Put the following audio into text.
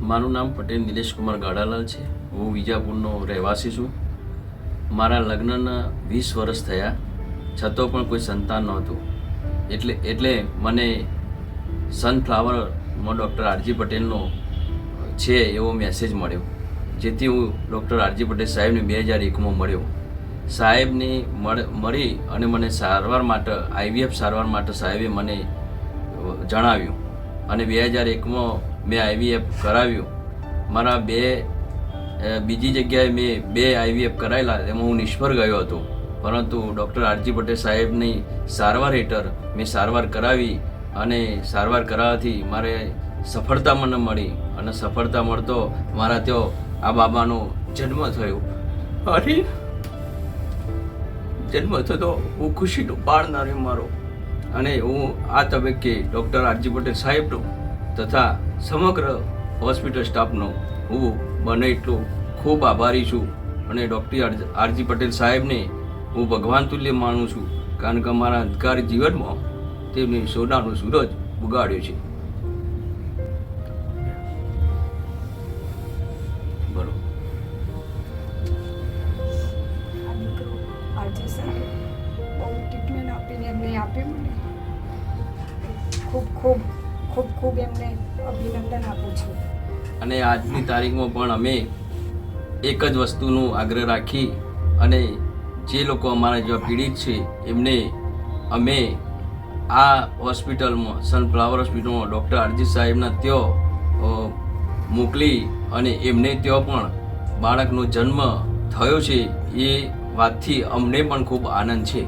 મારું નામ પટેલ નિલેશ કુમાર ગાડાલાલ છે. હું વિજાપુરનો રહેવાસી છું. મારા લગ્નના 20 વર્ષ થયા, છતાં પણ કોઈ સંતાન નહોતું. એટલે મને સનફ્લાવરમાં ડૉક્ટર આરજી પટેલનો છે એવો મેસેજ મળ્યો, જેથી હું ડૉક્ટર આરજી પટેલ સાહેબને 2001માં મળ્યો. સાહેબને મળી અને મને સારવાર માટે IVF સારવાર માટે સાહેબે મને જણાવ્યું અને 2001માં મેં IVF કરાવ્યું. મારા બીજી જગ્યાએ મેં 2 IVF કરાયેલા, એમાં હું નિષ્ફળ ગયો હતો. પરંતુ ડૉક્ટર આરજી પટેલ સાહેબની સારવાર હેઠળ મેં સારવાર કરાવી અને સારવાર કરાવવાથી મારે સફળતા મને મળી અને સફળતા મળતો મારા ત્યાં આ બાબાનો જન્મ થયો. અને જન્મ થતો હું ખુશીનો પાળનાર મારો. અને હું આ તબક્કે ડૉક્ટર આરજી પટેલ સાહેબનો તથા સમગ્ર હોસ્પિટલ સ્ટાફનો હું બને એટલો ખૂબ આભારી છું. અને ડૉક્ટર આરજી પટેલ સાહેબને હું ભગવાન તુલ્ય માનું છું, કારણ કે મારા અંધકાર જીવનમાં તેમણે સોનાનો સૂરજ ઉગાડ્યો છે. બરોબર. આરજી સાહેબ બહુ ટ્રીટમેન્ટ આપીને એમને આપ્યું. મને ખૂબ ખૂબ ખૂબ ખૂબ એમને અભિનંદન આપું છું. અને આજની તારીખમાં પણ અમે એક જ વસ્તુનો આગ્રહ રાખી અને જે લોકો અમારા જેવા પીડિત છે એમને અમે આ હોસ્પિટલમાં સનફ્લાવર હોસ્પિટલમાં ડૉક્ટર આરજી સાહેબના ત્યાં મોકલી અને એમને ત્યાં પણ બાળકનો જન્મ થયો છે એ વાતથી અમને પણ ખૂબ આનંદ છે.